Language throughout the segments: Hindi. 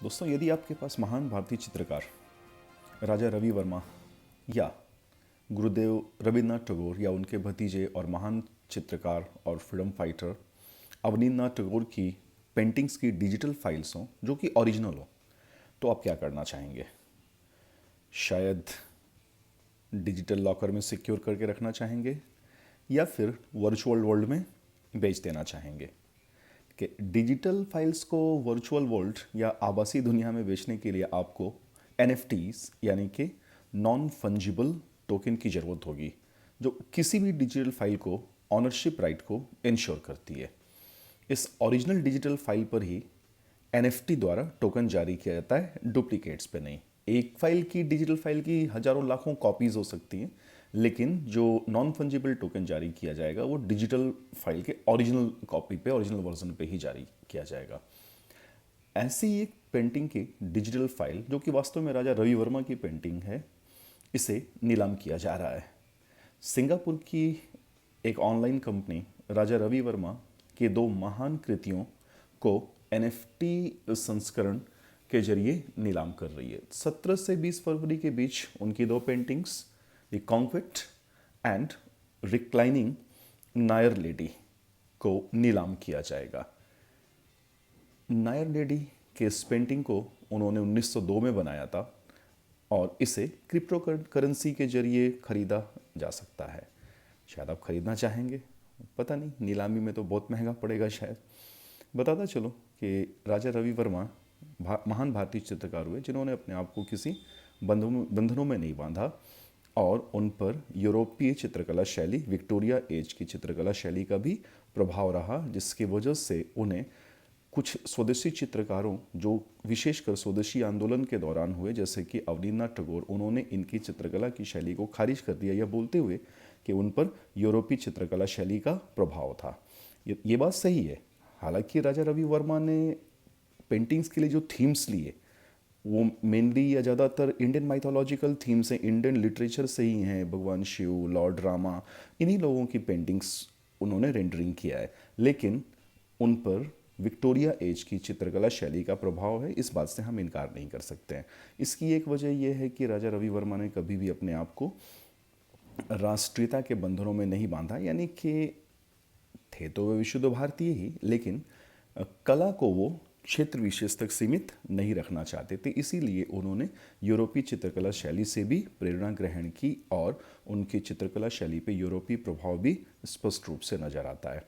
दोस्तों, यदि आपके पास महान भारतीय चित्रकार राजा रवि वर्मा या गुरुदेव रविन्द्रनाथ टैगोर या उनके भतीजे और महान चित्रकार और फ्रीडम फाइटर अवनींद्रनाथ टैगोर की पेंटिंग्स की डिजिटल फाइल्स हों जो कि ओरिजिनल हो, तो आप क्या करना चाहेंगे? शायद डिजिटल लॉकर में सिक्योर करके रखना चाहेंगे या फिर वर्चुअल वर्ल्ड में बेच देना चाहेंगे। कि डिजिटल फाइल्स को वर्चुअल वर्ल्ड या आभासी दुनिया में बेचने के लिए आपको एनएफटीज यानी कि नॉन फंजिबल टोकन की ज़रूरत होगी, जो किसी भी डिजिटल फाइल को ऑनरशिप राइट को इंश्योर करती है। इस ओरिजिनल डिजिटल फाइल पर ही एनएफटी द्वारा टोकन जारी किया जाता है, डुप्लीकेट्स पे नहीं। एक फाइल की डिजिटल फाइल की हजारों लाखों कॉपीज हो सकती हैं, लेकिन जो नॉन फंजिबल टोकन जारी किया जाएगा वो डिजिटल फाइल के ओरिजिनल कॉपी पे, ओरिजिनल वर्जन पे ही जारी किया जाएगा। ऐसी ही एक पेंटिंग की डिजिटल फाइल जो कि वास्तव में राजा रवि वर्मा की पेंटिंग है, इसे नीलाम किया जा रहा है। सिंगापुर की एक ऑनलाइन कंपनी राजा रवि वर्मा के दो महान कृतियों को एनएफटी संस्करण के जरिए नीलाम कर रही है। 17 से 20 फरवरी के बीच उनकी दो paintings the coquette and reclining Nair lady को नीलाम किया जाएगा। नायर लेडी के इस पेंटिंग को उन्होंने 1902 में बनाया था और इसे क्रिप्टो करेंसी के जरिए खरीदा जा सकता है। शायद आप खरीदना चाहेंगे, पता नहीं, नीलामी में तो बहुत महंगा पड़ेगा शायद। बताता चलो कि राजा रवि वर्मा महान भारतीय चित्रकार हुए जिन्होंने अपने आप को किसी बंधनों में नहीं बांधा और उन पर यूरोपीय चित्रकला शैली, विक्टोरिया एज की चित्रकला शैली का भी प्रभाव रहा, जिसकी वजह से उन्हें कुछ स्वदेशी चित्रकारों जो विशेषकर स्वदेशी आंदोलन के दौरान हुए, जैसे कि अवनींद्रनाथ टैगोर, उन्होंने इनकी चित्रकला की शैली को खारिज कर दिया, यह बोलते हुए कि उन पर यूरोपीय चित्रकला शैली का प्रभाव था। ये बात सही है। हालांकि राजा रवि वर्मा ने पेंटिंग्स के लिए जो थीम्स लिए वो मेनली या ज़्यादातर इंडियन माइथोलॉजिकल थीम्स हैं, इंडियन लिटरेचर से ही हैं। भगवान शिव, लॉर्ड रामा, इन्हीं लोगों की पेंटिंग्स उन्होंने रेंडरिंग किया है, लेकिन उन पर विक्टोरिया एज की चित्रकला शैली का प्रभाव है, इस बात से हम इनकार नहीं कर सकते हैं। इसकी एक वजह यह है कि राजा रवि वर्मा ने कभी भी अपने आप को राष्ट्रीयता के बंधनों में नहीं बांधा, यानी कि थे तो वे विशुद्ध भारतीय ही, लेकिन कला को वो क्षेत्र विशेष तक सीमित नहीं रखना चाहते थे। इसीलिए उन्होंने यूरोपीय चित्रकला शैली से भी प्रेरणा ग्रहण की और उनकी चित्रकला शैली पे यूरोपीय प्रभाव भी स्पष्ट रूप से नज़र आता है।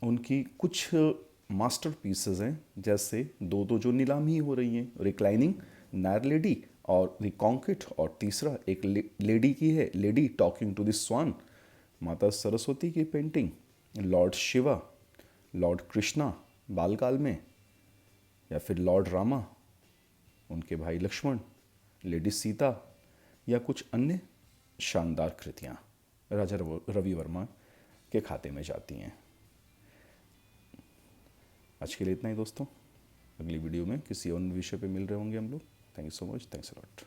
उनकी कुछ मास्टर पीसेज हैं, जैसे दो जो नीलामी हो रही हैं, रिक्लाइनिंग नायर लेडी और द कॉन्क्वेट, और तीसरा एक लेडी की है, lady talking to the swan, माता सरस्वती की painting, lord Shiva, lord Krishna बालकाल में, या फिर लॉर्ड रामा, उनके भाई लक्ष्मण, लेडी सीता, या कुछ अन्य शानदार कृतियाँ राजा रवि वर्मा के खाते में जाती हैं। आज के लिए इतना ही दोस्तों। अगली वीडियो में किसी अन्य विषय पे मिल रहे होंगे हम लोग। Thank you so much, thanks a lot.